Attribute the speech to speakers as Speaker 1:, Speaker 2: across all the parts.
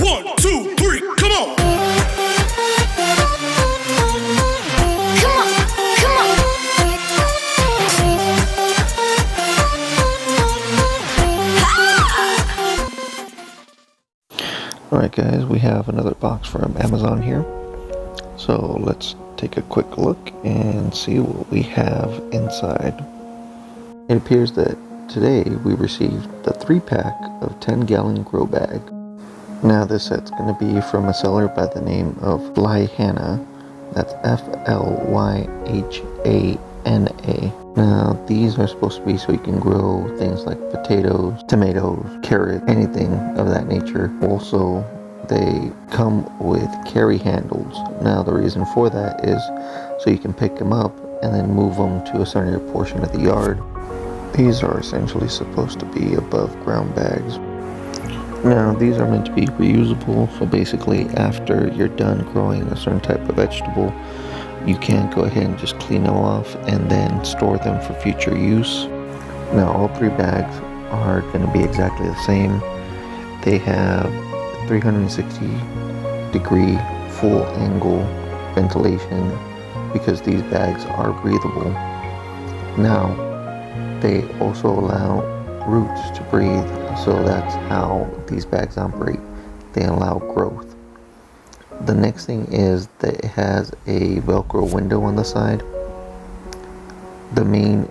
Speaker 1: 1, 2, 3, come on!
Speaker 2: Alright guys, we have another box from Amazon here. So let's take a quick look and see what we have inside. It appears that today we received the 3-pack of 10-gallon grow bag. Now this set's going to be from a seller by the name of FLYHANA. That's FLYHANA. Now these are supposed to be so you can grow things like potatoes, tomatoes, carrots, anything of that nature. Also, they come with carry handles. Now the reason for that is so you can pick them up and then move them to a sunnier portion of the yard. These are essentially supposed to be above ground bags. Now these are meant to be reusable, so basically after you're done growing a certain type of vegetable, you can go ahead and just clean them off and then store them for future use. Now all 3 bags are going to be exactly the same. They have 360 degree full angle ventilation because these bags are breathable. Now they also allow roots to breathe, so that's how these bags operate. They allow growth. The next thing is that it has a velcro window on the side. The main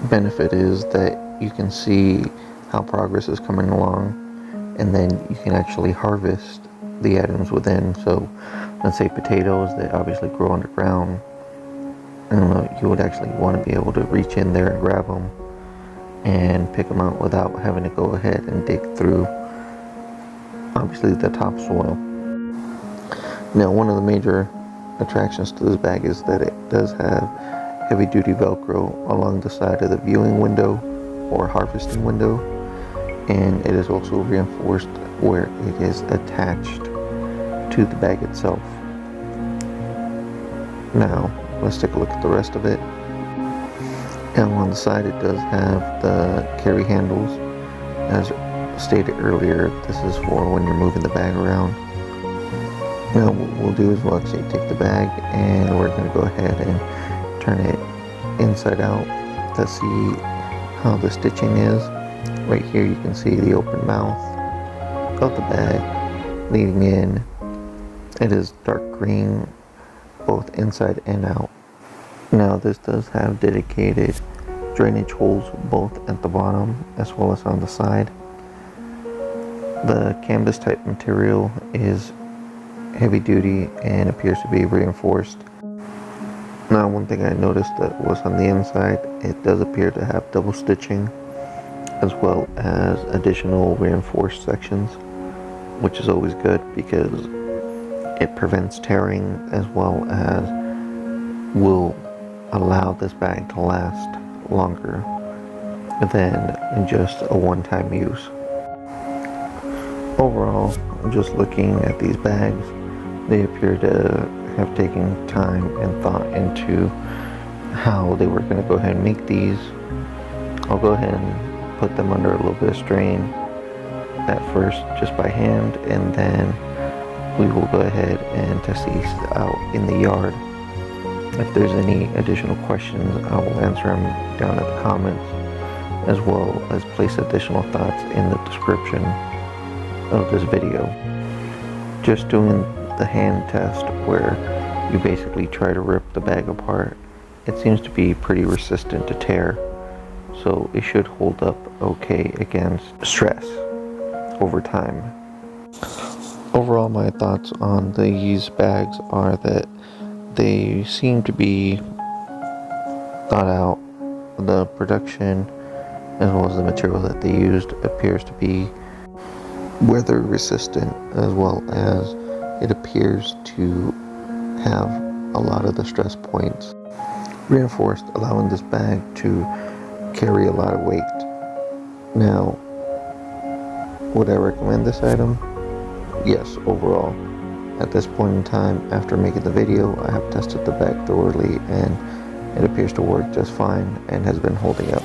Speaker 2: benefit is that you can see how progress is coming along, and then you can actually harvest the items within. So let's say potatoes that obviously grow underground, you would actually want to be able to reach in there and grab them and pick them out without having to go ahead and dig through obviously the topsoil. Now one of the major attractions to this bag is that it does have heavy duty velcro along the side of the viewing window or harvesting window, and it is also reinforced where it is attached to the bag itself. Now let's take a look at the rest of it. Now on the side it does have the carry handles. As stated earlier, this is for when you're moving the bag around. Now what we'll do is we'll actually take the bag and we're going to go ahead and turn it inside out to see how the stitching is. Right here you can see the open mouth of the bag leading in. It is dark green both inside and out. Now this does have dedicated drainage holes both at the bottom as well as on the side. The canvas type material is heavy duty and appears to be reinforced. Now one thing I noticed that was on the inside, it does appear to have double stitching as well as additional reinforced sections, which is always good because it prevents tearing as well as will allow this bag to last longer than just a one-time use. Overall, just looking at these bags, they appear to have taken time and thought into how they were going to go ahead and make these. I'll go ahead and put them under a little bit of strain at first just by hand, and then we will go ahead and test these out in the yard. If there's any additional questions, I will answer them down in the comments, as well as place additional thoughts in the description of this video. Just doing the hand test where you basically try to rip the bag apart, it seems to be pretty resistant to tear, so it should hold up okay against stress over time. Overall, my thoughts on these bags are that they seem to be thought out. The production as well as the material that they used appears to be weather resistant, as well as it appears to have a lot of the stress points reinforced, allowing this bag to carry a lot of weight. Now, would I recommend this item? Yes, overall. At this point in time, after making the video, I have tested the bag thoroughly and it appears to work just fine and has been holding up.